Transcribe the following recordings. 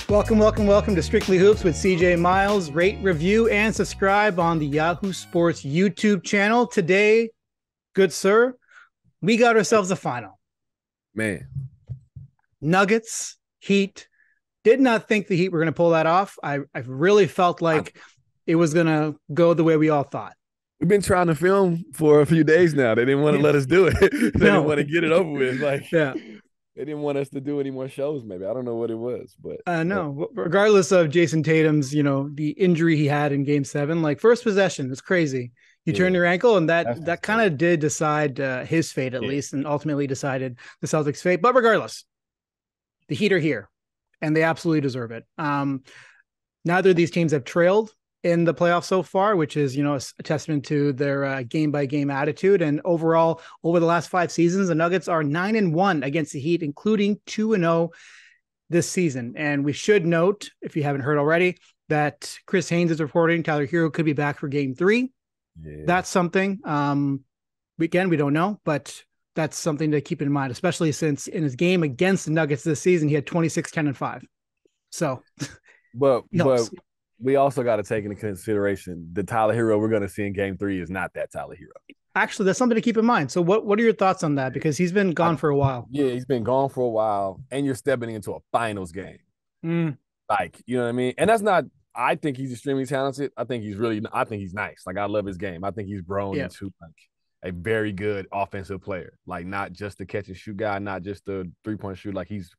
Welcome to Strictly Hoops with CJ Miles. Rate, review, and subscribe on the Yahoo Sports YouTube channel. Today, good sir, we got ourselves a final. Man. Nuggets, Heat. Did not think the Heat were going to pull that off. I really felt like it was going to go the way we all thought. We've been trying to film for a few days now. They didn't want to let us do it. They didn't want to get it over with. They didn't want us to do any more shows, maybe. I don't know what it was, but no. Regardless of Jason Tatum's, the injury he had in Game 7, like first possession, it's crazy. You turned your ankle, and that kind of did decide his fate at least, and ultimately decided the Celtics' fate. But regardless, the Heat are here, and they absolutely deserve it. Neither of these teams have trailed in the playoffs so far, which is, a testament to their game-by-game attitude. And overall, over the last 5 seasons, the Nuggets are 9-1 against the Heat, including 2-0 this season. And we should note, if you haven't heard already, that Chris Haynes is reporting Tyler Herro could be back for Game 3. Yeah. That's something. We don't know, but that's something to keep in mind, especially since in his game against the Nuggets this season, he had 26, 10, and 5. So, but we also got to take into consideration the Tyler Herro we're going to see in Game 3 is not that Tyler Herro. Actually, that's something to keep in mind. So what are your thoughts on that? Because he's been gone for a while. Yeah, he's been gone for a while, and you're stepping into a finals game. Like, you know what I mean? And that's not – I think he's extremely talented. I think he's nice. Like, I love his game. I think he's grown into, like, a very good offensive player. Like, not just the catch-and-shoot guy, not just the three-point shoot. Like, he's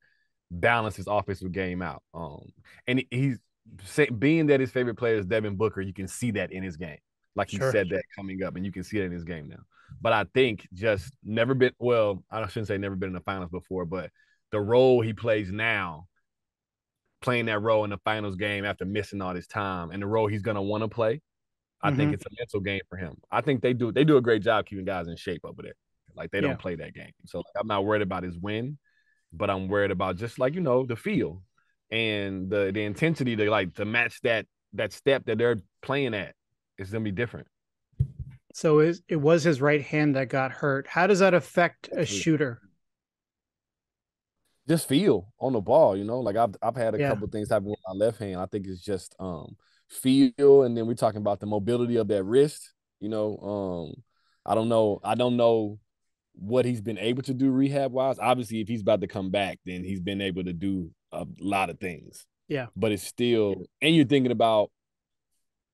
balanced his offensive game out. And he's – being that his favorite player is Devin Booker, you can see that in his game. Like he said that coming up, and you can see it in his game now. But I think just never been – well, I shouldn't say never been in the finals before, but the role he plays now, playing that role in the finals game after missing all this time, and the role he's going to want to play, I think it's a mental game for him. I think they do a great job keeping guys in shape over there. Like, they don't play that game. So I'm not worried about his win, but I'm worried about just, like, the feel and the intensity to match that step that they're playing at. It's going to be different. So it was his right hand that got hurt. How does that affect a shooter? Just feel on the ball, Like, I've had a couple of things happen with my left hand. I think it's just feel, and then we're talking about the mobility of that wrist. I don't know what he's been able to do rehab-wise. Obviously, if he's about to come back, then he's been able to do a lot of things. Yeah. But it's still – and you're thinking about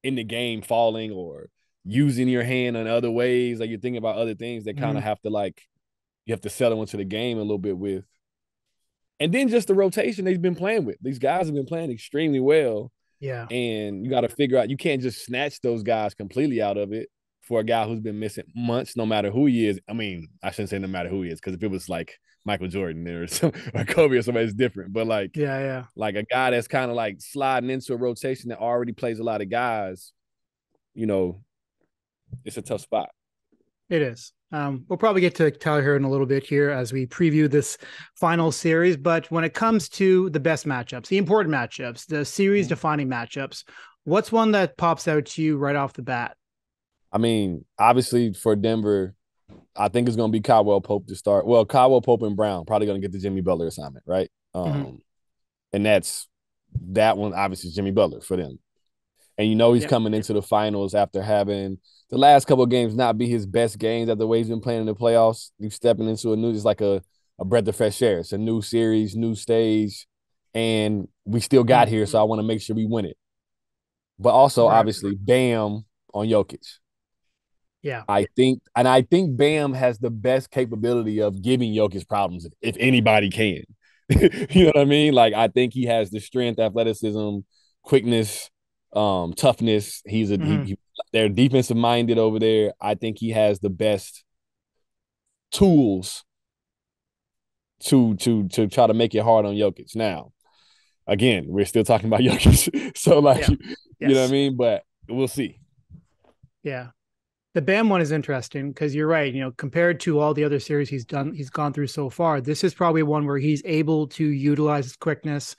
in the game falling or using your hand in other ways. Like, you're thinking about other things that kind of have to, like, you have to settle into the game a little bit with. And then just the rotation they've been playing with. These guys have been playing extremely well. Yeah. And you got to figure out – you can't just snatch those guys completely out of it for a guy who's been missing months, no matter who he is. I mean, I shouldn't say no matter who he is, because if it was like Michael Jordan or Kobe or somebody, it's different. But like a guy that's kind of like sliding into a rotation that already plays a lot of guys, it's a tough spot. It is. We'll probably get to Tyler Herro in a little bit here as we preview this final series. But when it comes to the best matchups, the important matchups, the series-defining matchups, what's one that pops out to you right off the bat? I mean, obviously for Denver, I think it's going to be Caldwell Pope to start. Well, Caldwell Pope and Brown probably going to get the Jimmy Butler assignment, right? And that one, obviously, is Jimmy Butler for them. And he's coming into the finals after having the last couple of games not be his best games after the way he's been playing in the playoffs. He's stepping into it's like a breath of fresh air. It's a new series, new stage, and we still got here, so I want to make sure we win it. But also, obviously, Bam on Jokic. Yeah. I think Bam has the best capability of giving Jokic problems if anybody can. You know what I mean? Like, I think he has the strength, athleticism, quickness, toughness. They're defensive minded over there. I think he has the best tools to try to make it hard on Jokic. Now, again, we're still talking about Jokic. So, you know what I mean? But we'll see. Yeah. The Bam one is interesting because you're right. Compared to all the other series he's gone through so far, this is probably one where he's able to utilize his quickness,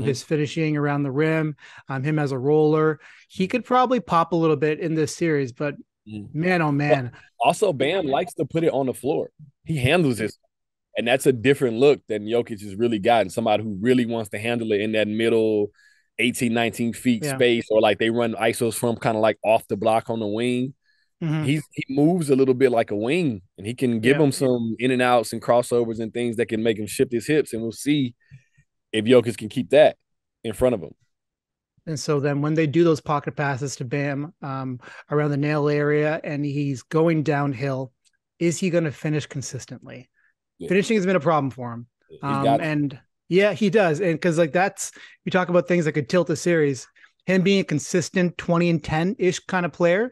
his finishing around the rim, him as a roller. He could probably pop a little bit in this series, but man, oh man. Also, Bam likes to put it on the floor. He handles it. And that's a different look than Jokic has really gotten. Somebody who really wants to handle it in that middle 18, 19 feet space, or like they run ISOs from kind of like off the block on the wing. He moves a little bit like a wing, and he can give him some in and outs and crossovers and things that can make him shift his hips. And we'll see if Jokic can keep that in front of him. And so then when they do those pocket passes to Bam around the nail area and he's going downhill, is he going to finish consistently? Yeah. Finishing has been a problem for him. And yeah, he does. And because like you talk about things that could tilt the series. Him being a consistent 20 and 10-ish kind of player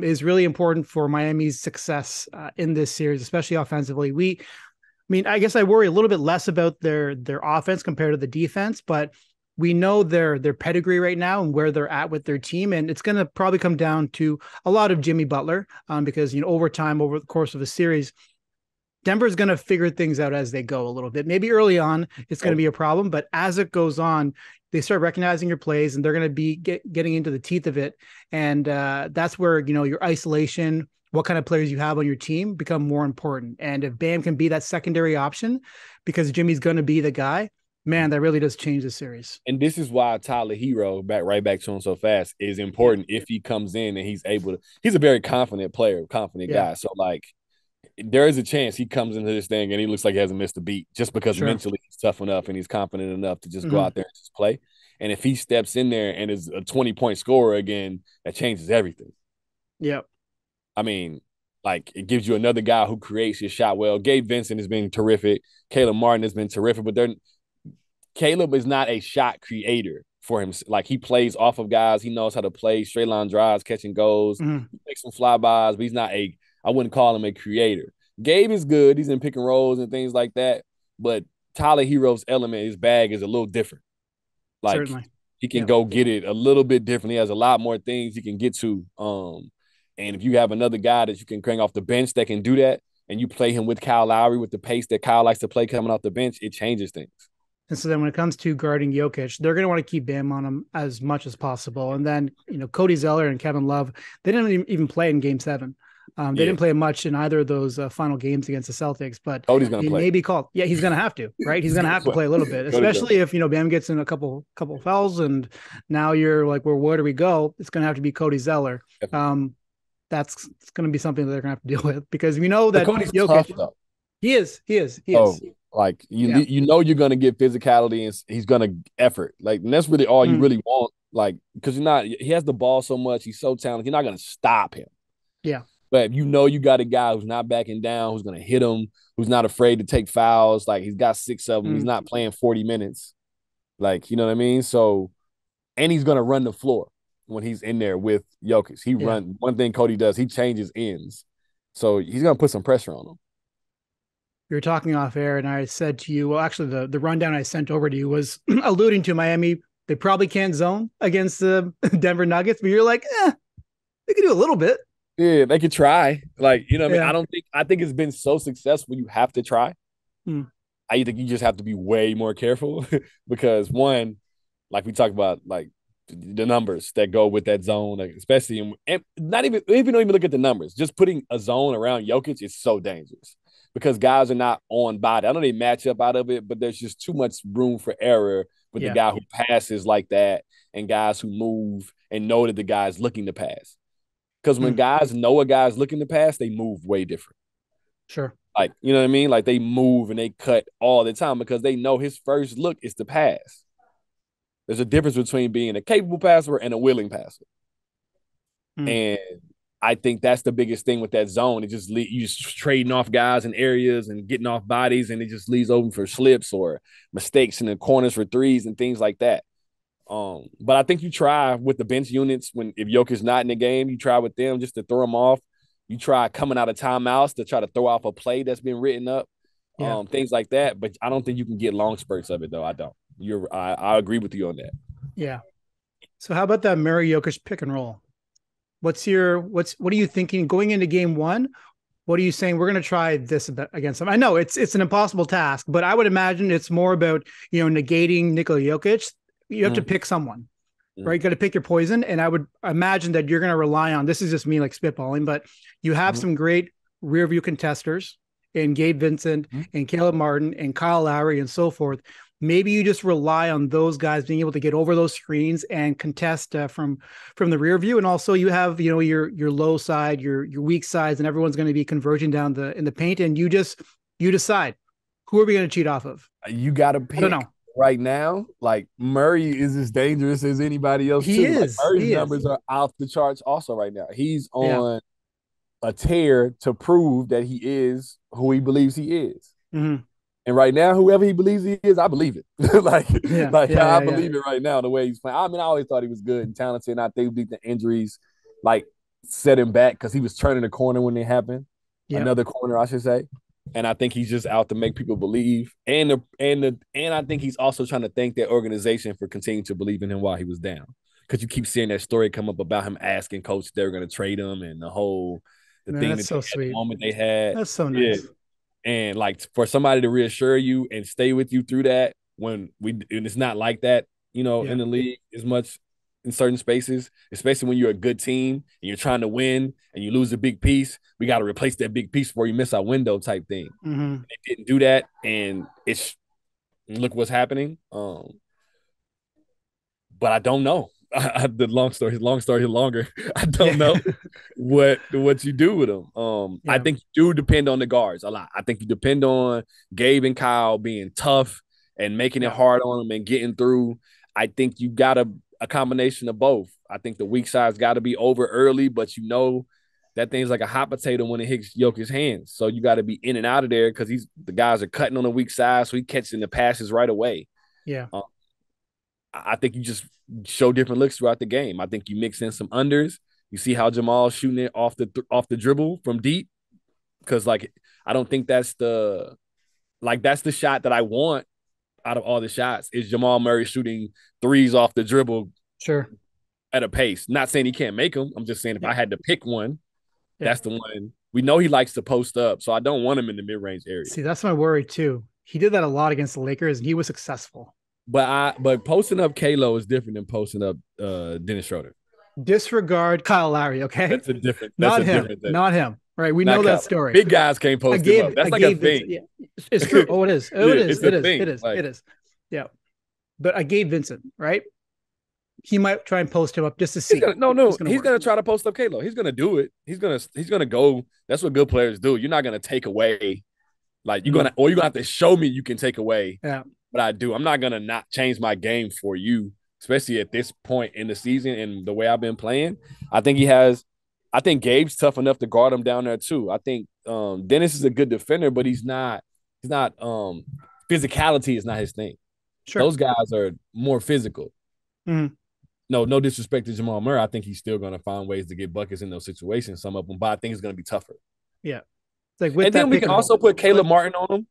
is really important for Miami's success in this series, especially offensively. I guess I worry a little bit less about their offense compared to the defense, but we know their pedigree right now and where they're at with their team. And it's going to probably come down to a lot of Jimmy Butler because, over time, over the course of a series, Denver's going to figure things out as they go a little bit. Maybe early on, it's going to be a problem, but as it goes on, they start recognizing your plays and they're going to be getting into the teeth of it. And that's where, your isolation, what kind of players you have on your team become more important. And if Bam can be that secondary option because Jimmy's going to be the guy, man, that really does change the series. And this is why Tyler Herro, right back to him so fast, is important if he comes in and he's able to. He's a very confident player, confident guy. So, like, there is a chance he comes into this thing and he looks like he hasn't missed a beat just because mentally he's tough enough and he's confident enough to just go out there and just play. And if he steps in there and is a 20-point scorer again, that changes everything. Yep. I mean, like, it gives you another guy who creates his shot well. Gabe Vincent has been terrific. Caleb Martin has been terrific, but Caleb is not a shot creator for him. Like, he plays off of guys. He knows how to play straight line drives, catching goals, he makes some flybys, but he's not I wouldn't call him a creator. Gabe is good. He's in pick and rolls and things like that. But Tyler Herro's element, his bag is a little different. Like, certainly. He can go get it a little bit different. He has a lot more things he can get to. And if you have another guy that you can crank off the bench that can do that, and you play him with Kyle Lowry with the pace that Kyle likes to play coming off the bench, it changes things. And so then when it comes to guarding Jokic, they're going to want to keep Bam on him as much as possible. And then, Cody Zeller and Kevin Love, they didn't even play in Game 7. They didn't play much in either of those final games against the Celtics, but Cody's going to play. May be called. Yeah, he's going to have to, right? He's going to have to play a little bit, especially if, Bam gets in a couple fouls and now you're like, well, where do we go? It's going to have to be Cody Zeller. That's going to be something that they're going to have to deal with because we know that Cody's Jokic, tough, though. He is. Like, you're going to get physicality and he's going to effort. Like, and that's really all you really want. Like, because he has the ball so much. He's so talented. You're not going to stop him. Yeah. But if you got a guy who's not backing down, who's going to hit him, who's not afraid to take fouls, like he's got 6 of them. He's not playing 40 minutes. Like, you know what I mean? So, and he's going to run the floor when he's in there with Jokic. One thing Cody does, he changes ends. So he's going to put some pressure on him. We were talking off air and I said to you, well, actually the rundown I sent over to you was alluding to Miami. They probably can't zone against the Denver Nuggets, but you're like, they can do a little bit. Yeah, they could try. Like, you know what I mean? I think it's been so successful you have to try. I think you just have to be way more careful because one, like we talked about, like the numbers that go with that zone, like especially and not even if you don't even look at the numbers, just putting a zone around Jokic is so dangerous because guys are not on body. I know they match up out of it, but there's just too much room for error with the guy who passes like that and guys who move and know that the guy is looking to pass. Because when guys know a guy's looking to pass, they move way different. Sure. Like, you know what I mean? Like, they move and they cut all the time because they know his first look is to pass. There's a difference between being a capable passer and a willing passer. And I think that's the biggest thing with that zone. It just you just trading off guys in areas and getting off bodies, and it just leaves open for slips or mistakes in the corners for threes and things like that. But I think you try with the bench units if Jokic's not in the game, you try with them just to throw them off. You try coming out of timeouts to try to throw off a play that's been written up, things like that. But I don't think you can get long spurts of it, though. I don't. I agree with you on that. Yeah. So how about that Murray-Jokic pick and roll? What are you thinking going into game 1? What are you saying? We're going to try this against them. I know it's an impossible task, but I would imagine it's more about, negating Nikola Jokic. You have to pick someone, right? You got to pick your poison. And I would imagine that you're going to rely on, this is just me like spitballing, but you have some great rear view contesters and Gabe Vincent and Caleb Martin and Kyle Lowry and so forth, maybe you just rely on those guys being able to get over those screens and contest from the rear view. And also you have, your low side, your weak sides, and everyone's going to be converging down in the paint. And you decide, who are we going to cheat off of? You got to pick. I don't know. Right now, like Murray is as dangerous as anybody else. He is. Like, Murray's numbers are off the charts also right now. He's on a tear to prove that he is who he believes he is. Mm-hmm. And right now, whoever he believes he is, I believe it. I believe it right now, the way he's playing. I mean, I always thought he was good and talented, and I think the injuries set him back because he was turning the corner when it happened. Yep. Another corner, I should say. And I think he's just out to make people believe. And I think he's also trying to thank that organization for continuing to believe in him while he was down. Because you keep seeing that story come up about him asking coach if they were going to trade him and that's so sweet. The moment they had. That's so nice. Yeah. And for somebody to reassure you and stay with you through that and it's not like that, in the league as much in certain spaces, especially when you're a good team and you're trying to win and you lose a big piece, we got to replace that big piece before you miss our window type thing. Mm-hmm. They didn't do that, and look what's happening. But I don't know. The long story longer. I don't know what you do with them. I think you do depend on the guards a lot. I think you depend on Gabe and Kyle being tough and making it hard on them and getting through. I think you got a combination of both. I think the weak side's got to be over early, but that thing's like a hot potato when it hits Jokic's hands. So you got to be in and out of there because the guys are cutting on the weak side, so he catching the passes right away. Yeah. I think you just show different looks throughout the game. I think you mix in some unders. You see how Jamal's shooting it off the dribble from deep, because I don't think that's the shot that I want out of all the shots is Jamal Murray shooting threes off the dribble. Sure. At a pace. Not saying he can't make them. I'm just saying if I had to pick one, that's the one. We know he likes to post up, so I don't want him in the mid-range area. See, that's my worry too. He did that a lot against the Lakers, and he was successful. But posting up Kalo is different than posting up Dennis Schroeder. Disregard Kyle Lowry, okay? That's a different. Not him. Right, we know that story. Big guys can't post him up. That's like a thing. Yeah. It's true. Oh, it is. It is. Yeah. But I gave Vincent, right? He might try and post him up just to see. He's gonna try to post up Kalo. He's gonna do it. He's gonna go. That's what good players do. You're not gonna take away, you're gonna have to show me you can take away. Yeah. What I do. I'm not gonna not change my game for you, especially at this point in the season and the way I've been playing. I think Gabe's tough enough to guard him down there too. I think Dennis is a good defender, but he's not physicality is not his thing. Sure. Those guys are more physical. Mm-hmm. No disrespect to Jamal Murray. I think he's still going to find ways to get buckets in those situations, some of them, but I think it's going to be tougher. Yeah. And then we can also put Caleb Martin on him.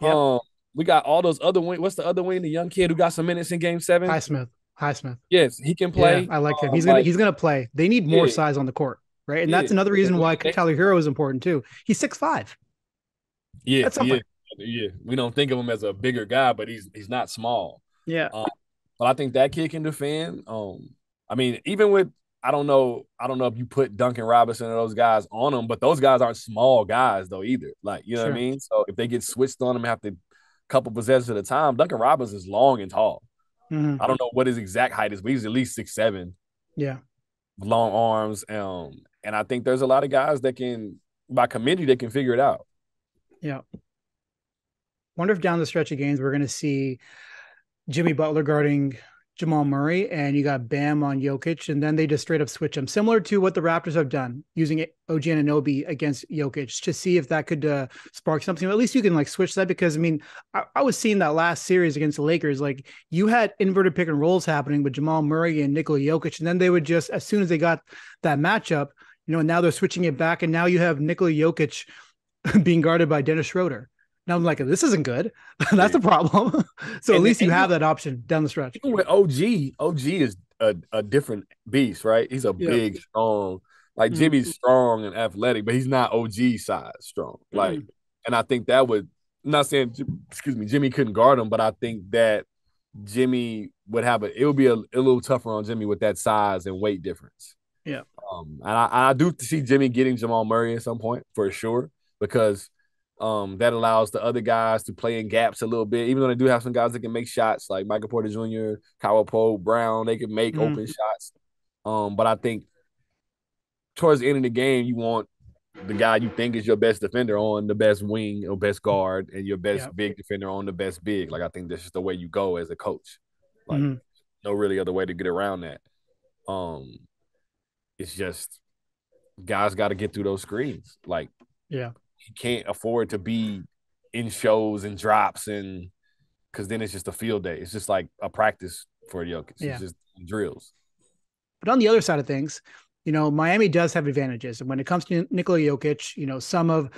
Yep. We got all those other wing. What's the other wing? The young kid who got some minutes in Game 7? Highsmith. Yes, he can play. Yeah, I like him. He's gonna play. They need more size on the court, right? And that's another reason why Tyler Herro is important too. He's 6'5". Yeah, that's something. Yeah. We don't think of him as a bigger guy, but he's not small. Yeah. But I think that kid can defend. I mean, even with I don't know if you put Duncan Robinson and those guys on them, but those guys aren't small guys though either. What I mean? So if they get switched on them after a couple possessions at a time, Duncan Robinson is long and tall. Mm-hmm. I don't know what his exact height is, but he's at least 6'7". Yeah. Long arms. And I think there's a lot of guys that can, by committee, they can figure it out. Yeah. Wonder if down the stretch of games we're going to see Jimmy Butler guarding Jamal Murray and you got Bam on Jokic, and then they just straight up switch them, similar to what the Raptors have done using OG Anunoby against Jokic to see if that could spark something. At least you can switch that, because I mean, I was seeing that last series against the Lakers, you had inverted pick and rolls happening with Jamal Murray and Nikola Jokic, and then they would just, as soon as they got that matchup, now they're switching it back, and now you have Nikola Jokic being guarded by Dennis Schroeder. Now I'm like, this isn't good. That's the problem. So at least you have that option down the stretch. Even with OG is a different beast, right? He's a big, strong, Jimmy's strong and athletic, but he's not OG size strong. And I think that would, I'm not saying, Jimmy couldn't guard him, but I think that Jimmy would have it would be a little tougher on Jimmy with that size and weight difference. Yeah. And I do see Jimmy getting Jamal Murray at some point for sure, because That allows the other guys to play in gaps a little bit, even though they do have some guys that can make shots like Michael Porter Jr., Kyle Pope, Brown. They can make open shots. But I think towards the end of the game, you want the guy you think is your best defender on the best wing or best guard, and your best big defender on the best big. Like, I think that's just the way you go as a coach. Like, no really other way to get around that. It's just guys got to get through those screens. Like, he can't afford to be in shows and drops, and because then it's just a field day. It's just like a practice for Jokic. It's just drills. But on the other side of things, Miami does have advantages. And when it comes to Nikola Jokic, some of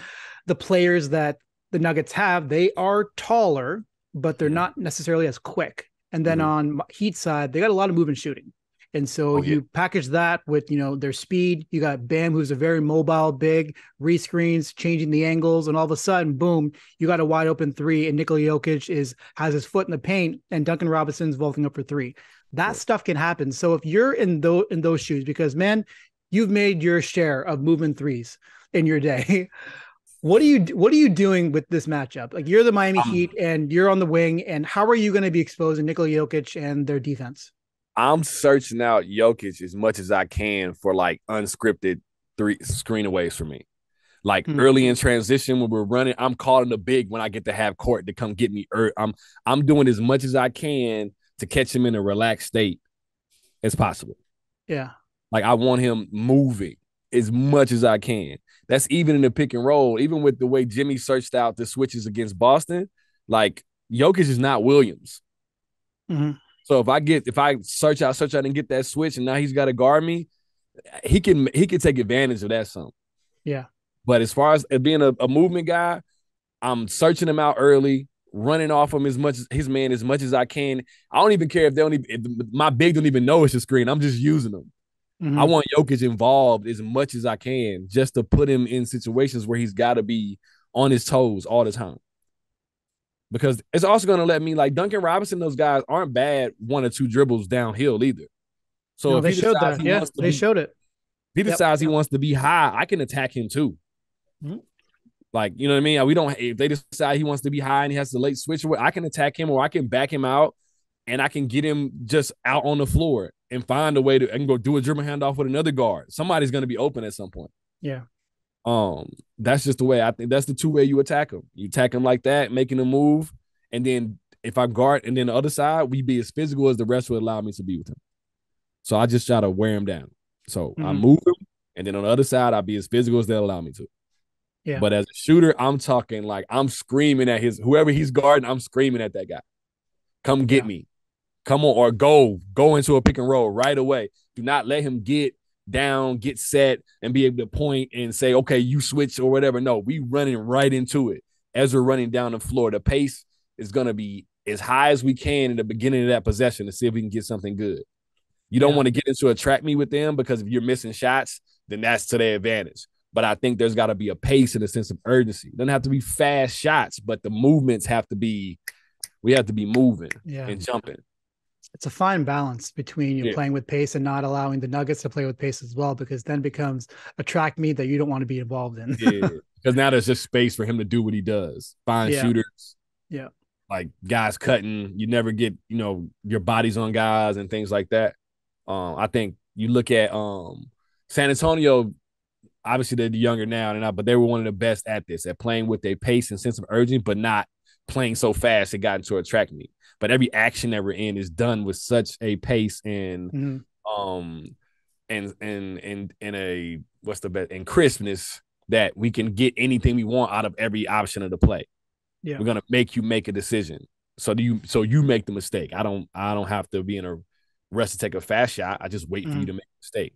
the players that the Nuggets have, they are taller, but they're not necessarily as quick. And then on Heat side, they got a lot of move and shooting. And so you package that with, their speed. You got Bam, who's a very mobile, big, rescreens, changing the angles. And all of a sudden, boom, you got a wide open three. And Nikola Jokic has his foot in the paint, and Duncan Robinson's vaulting up for three. That stuff can happen. So if you're in those shoes, because, man, you've made your share of moving threes in your day. What are you doing with this matchup? Like, you're the Miami Heat and you're on the wing, and how are you going to be exposing Nikola Jokic and their defense? I'm searching out Jokic as much as I can for like unscripted three screenaways for me. Like early in transition when we're running, I'm calling the big when I get to have court to come get me. I'm doing as much as I can to catch him in a relaxed state as possible. Yeah. Like, I want him moving as much as I can. That's even in the pick and roll. Even with the way Jimmy searched out the switches against Boston, like, Jokic is not Williams. So if I search out and get that switch, and now he's got to guard me, he can take advantage of that some. Yeah. But as far as being a movement guy, I'm searching him out early, running off him as much as I can. I don't even care if my big don't even know it's a screen. I'm just using them. I want Jokic involved as much as I can, just to put him in situations where he's got to be on his toes all the time. Because it's also going to let me, like, Duncan Robinson, those guys aren't bad 1 or 2 dribbles downhill either. So they showed that. Yeah, they showed it. If he decides he wants to be high, I can attack him too. Like, you know what I mean? If they decide he wants to be high and he has to late switch, I can attack him, or I can back him out, and I can get him just out on the floor and find a way I can go do a dribble handoff with another guard. Somebody's going to be open at some point. Yeah. That's just the way I think. That's the two way you attack him. You attack him like that, making him move, and then if I guard, and then the other side, we be as physical as the rest would allow me to be with him. So I just try to wear him down. So I move him, and then on the other side, I'll be as physical as they'll allow me to. Yeah. But as a shooter, I'm talking like I'm screaming at whoever he's guarding. I'm screaming at that guy. Come get me. Come on, or go into a pick and roll right away. Do not let him get down, get set, and be able to point and say, okay, you switch or whatever. No, we running right into it as we're running down the floor. The pace is going to be as high as we can in the beginning of that possession to see if we can get something good. You don't want to get into a track meet with them, because if you're missing shots, then that's to their advantage. But I think there's got to be a pace and a sense of urgency. It doesn't have to be fast shots, but the movements we have to be moving and jumping. It's a fine balance between you playing with pace and not allowing the Nuggets to play with pace as well, because then becomes a track meet that you don't want to be involved in. Because now there's just space for him to do what he does. Find shooters. Yeah. Like guys cutting. You never get, your bodies on guys and things like that. I think you look at San Antonio, obviously they're younger now, but they were one of the best at this, at playing with a pace and sense of urgency, but not playing so fast it got into a track meet. But every action that we're in is done with such a pace and crispness that we can get anything we want out of every option of the play. Yeah. We're gonna make you make a decision. So you make the mistake. I don't have to be in a rush to take a fast shot. I just wait for you to make a mistake.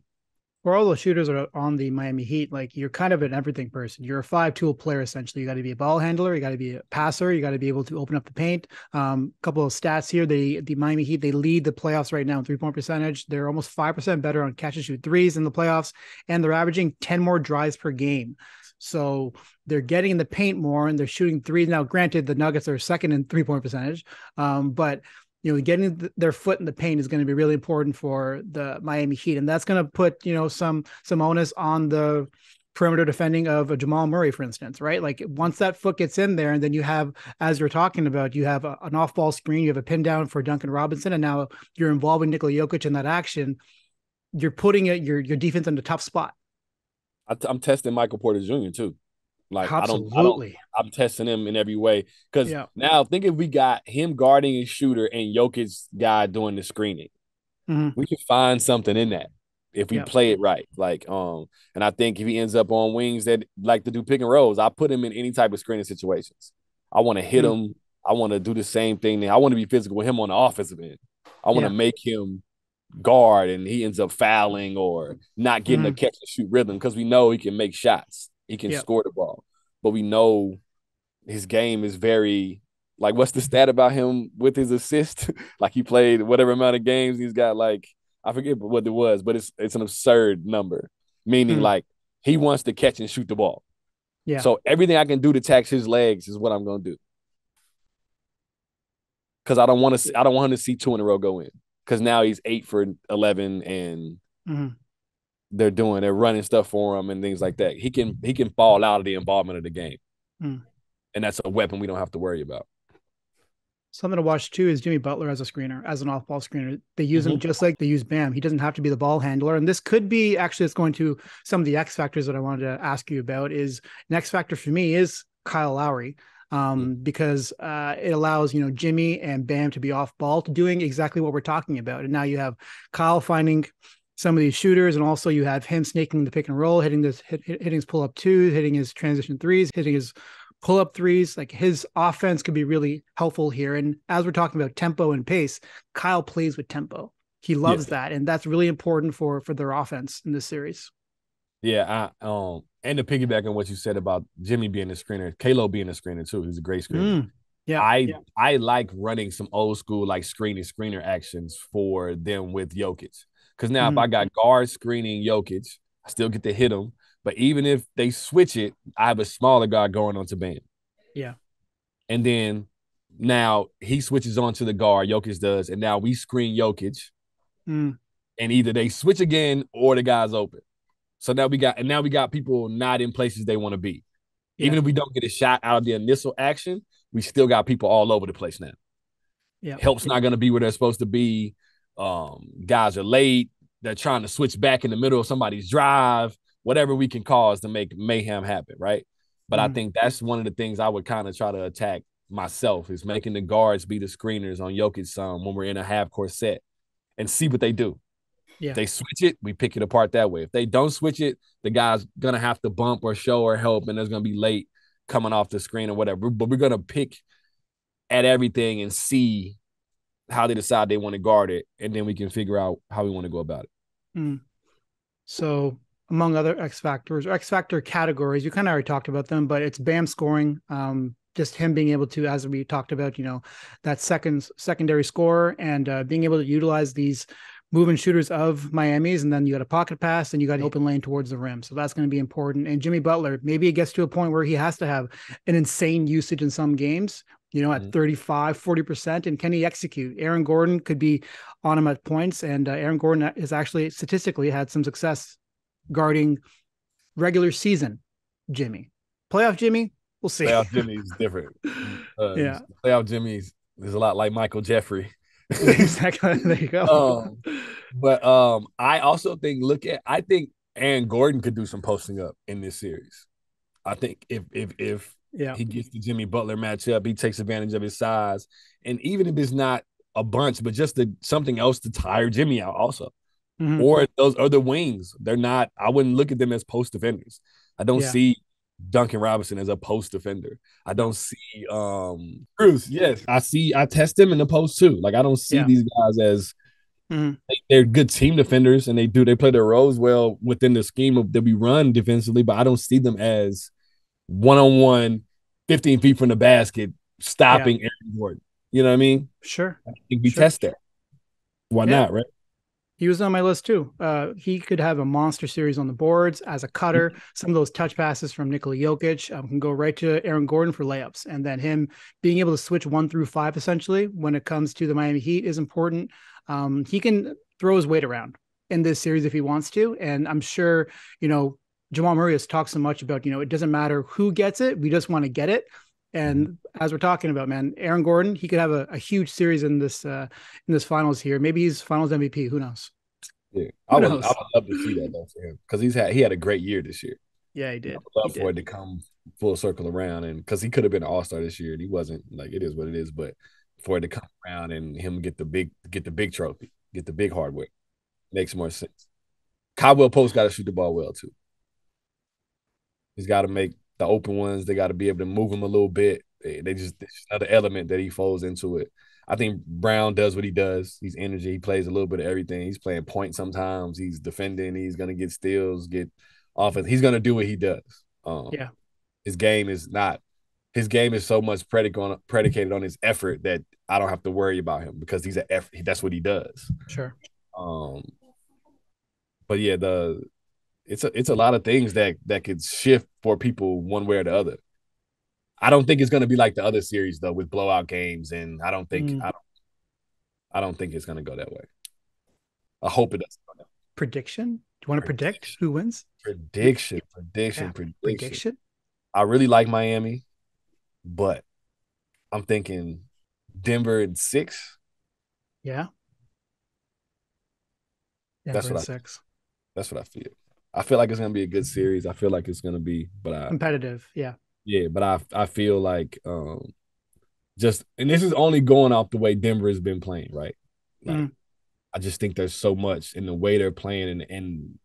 For all the shooters are on the Miami Heat, like, you're kind of an everything person. You're a 5-tool player, essentially. You got to be a ball handler. You got to be a passer. You got to be able to open up the paint. Couple of stats here. The Miami Heat, they lead the playoffs right now in 3-point percentage. They're almost 5% better on catch and shoot threes in the playoffs, and they're averaging 10 more drives per game. So they're getting in the paint more, and they're shooting threes. Now, granted, the Nuggets are second in 3-point percentage, but getting their foot in the paint is going to be really important for the Miami Heat. And that's going to put, some onus on the perimeter defending of a Jamal Murray, for instance, right? Like once that foot gets in there, and then you have, as you're talking about, you have an off-ball screen, you have a pin down for Duncan Robinson, and now you're involving Nikola Jokic in that action. You're putting your defense in a tough spot. I'm testing Michael Porter Jr. too. Like Absolutely. I'm testing him in every way. Because now think if we got him guarding a shooter and Jokic's guy doing the screening, we can find something in that if we play it right. Like, and I think if he ends up on wings that like to do pick and rolls, I put him in any type of screening situations. I want to hit him. I want to do the same thing. I want to be physical with him on the offensive end. I want to make him guard and he ends up fouling or not getting a catch and shoot rhythm because we know he can make shots. He can score the ball. But we know his game is very like what's the stat about him with his assist? Like he played whatever amount of games he's got, like I forget what it was, but it's an absurd number. Meaning like he wants to catch and shoot the ball. Yeah. So everything I can do to tax his legs is what I'm gonna do. Because I don't want him to see 2 in a row go in. Because now he's 8 for 11 and they're running stuff for him and things like that. He can fall out of the involvement of the game. And that's a weapon we don't have to worry about. Something to watch too is Jimmy Butler as a screener, as an off-ball screener. They use him just like they use Bam. He doesn't have to be the ball handler. And this could be actually, it's going to some of the X factors that I wanted to ask you about. Is an X factor for me is Kyle Lowry. Because it allows, Jimmy and Bam to be off ball to doing exactly what we're talking about. And now you have Kyle finding some of these shooters, and also you have him snaking the pick and roll, hitting his pull up twos, hitting his transition threes, hitting his pull up threes. Like his offense could be really helpful here. And as we're talking about tempo and pace, Kyle plays with tempo. He loves that. And that's really important for their offense in this series. Yeah, and to piggyback on what you said about Jimmy being a screener, Kalo being a screener too. He's a great screener. I like running some old school like screener actions for them with Jokic. Because now if I got guard screening Jokic, I still get to hit him. But even if they switch it, I have a smaller guy going onto Bam. Yeah. And then now he switches on to the guard, Jokic does, and now we screen Jokic. And either they switch again or the guy's open. So now we got people not in places they want to be. Even if we don't get a shot out of the initial action, we still got people all over the place now. Help's not going to be where they're supposed to be. Guys are late. They're trying to switch back in the middle of somebody's drive. Whatever we can cause to make mayhem happen, right? But I think that's one of the things I would kind of try to attack myself is making the guards be the screeners on Jokic when we're in a half-court set and see what they do. If they switch it, we pick it apart that way. If they don't switch it, the guy's going to have to bump or show or help, and there's going to be late coming off the screen or whatever. But we're going to pick at everything and see how they decide they want to guard it, and then we can figure out how we want to go about it. So among other X factors or X factor categories, you kind of already talked about them, but it's Bam scoring, just him being able to, as we talked about, that secondary scorer and being able to utilize these moving shooters of Miami's, and then you got a pocket pass and you got an open lane towards the rim. So that's going to be important. And Jimmy Butler, maybe it gets to a point where he has to have an insane usage in some games, at 35, 40%. And can he execute? Aaron Gordon could be on him at points. And Aaron Gordon has actually statistically had some success guarding regular season Jimmy. Playoff Jimmy, we'll see. Playoff Jimmy's different. Playoff Jimmy's is a lot like Michael Jeffrey. Exactly. There you go. But I also think I think Aaron Gordon could do some posting up in this series. I think if he gets the Jimmy Butler matchup, he takes advantage of his size, and even if it's not a bunch, but just something else to tire Jimmy out also. Or those other wings, they're not. I wouldn't look at them as post defenders. I don't see Duncan Robinson as a post defender. I don't see Bruce. Yes, I test them in the post too. Like I don't see these guys as they're good team defenders and they play their roles well within the scheme that we run defensively, but I don't see them as 1-on-1, 15 feet from the basket, stopping Aaron Gordon. You know what I mean? Sure. I think we test that. Why not, right? He was on my list too. He could have a monster series on the boards as a cutter. Some of those touch passes from Nikola Jokic can go right to Aaron Gordon for layups. And then him being able to switch 1 through 5 essentially when it comes to the Miami Heat is important. He can throw his weight around in this series if he wants to. And I'm sure, Jamal Murray has talked so much about, it doesn't matter who gets it, we just want to get it. And as we're talking about, man, Aaron Gordon, he could have a huge series in this finals here. Maybe he's finals MVP. Who knows? Yeah, I would love to see that though for him, because he had a great year this year. Yeah, he did. I would love for it to come full circle around, and because he could have been an all-star this year and he wasn't. Like, it is what it is, but for it to come around and him get the big trophy, get the big hardware, makes more sense. Caldwell Post got to shoot the ball well too. He's got to make the open ones. They got to be able to move him a little bit. It's just another element that he folds into it. I think Brown does what he does. He's energy. He plays a little bit of everything. He's playing point sometimes. He's defending. He's going to get steals, get offense. He's going to do what he does. His game is so much predicated on his effort that I don't have to worry about him, because he's an effort. That's what he does. Sure. But yeah, it's a lot of things that could shift for people one way or the other. I don't think it's going to be like the other series though, with blowout games, and I don't think it's going to go that way. I hope it doesn't go that way. Prediction? Do you want to predict who wins? Prediction. I really like Miami, but I'm thinking Denver in 6. Yeah. That's what 6. That's what I feel. I feel like it's going to be a good series. I feel like it's going to be, competitive. Yeah. Yeah, but I feel like and this is only going off the way Denver has been playing, right? Like, I just think there's so much in the way they're playing and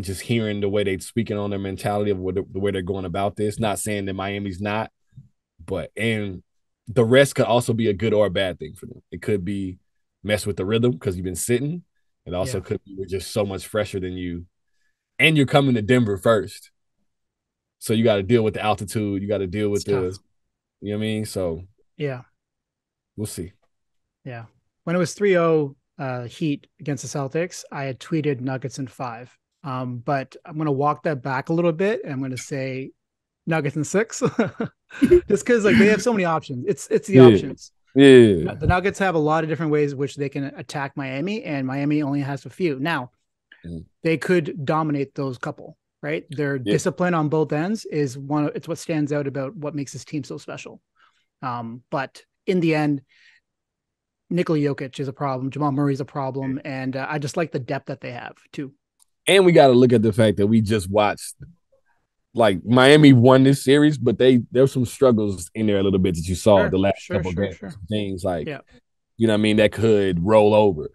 just hearing the way they're speaking on their mentality of the way they're going about this. Not saying that Miami's not, and the rest could also be a good or a bad thing for them. It could be mess with the rhythm because you've been sitting. It also could be we're just so much fresher than you, and you're coming to Denver first. So you got to deal with the altitude. You got to deal with you know what I mean? So yeah, we'll see. Yeah. When it was 3-0 Heat against the Celtics, I had tweeted Nuggets in 5. But I'm going to walk that back a little bit, and I'm going to say Nuggets in 6, just because they have so many options. It's the options. Yeah. The Nuggets have a lot of different ways which they can attack Miami, and Miami only has a few. Now, they could dominate those couple. Right, their discipline on both ends is it's what stands out about what makes this team so special. But in the end, Nikola Jokic is a problem. Jamal Murray is a problem, and I just like the depth that they have too. And we got to look at the fact that we just watched, like, Miami won this series, but there's some struggles in there a little bit that you saw the last couple games. Things like, you know what I mean, that could roll over.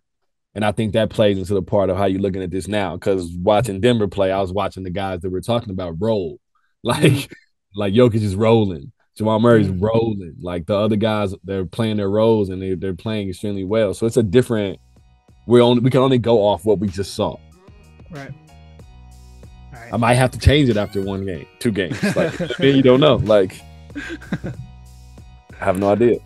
And I think that plays into the part of how you're looking at this now. Because watching Denver play, I was watching the guys that we're talking about roll. Like Jokic is rolling. Jamal Murray's rolling. Like, the other guys, they're playing their roles, and they're playing extremely well. So it's a different – we can only go off what we just saw. Right. All right. I might have to change it after 1 game, 2 games. Like, you don't know. Like, I have no idea.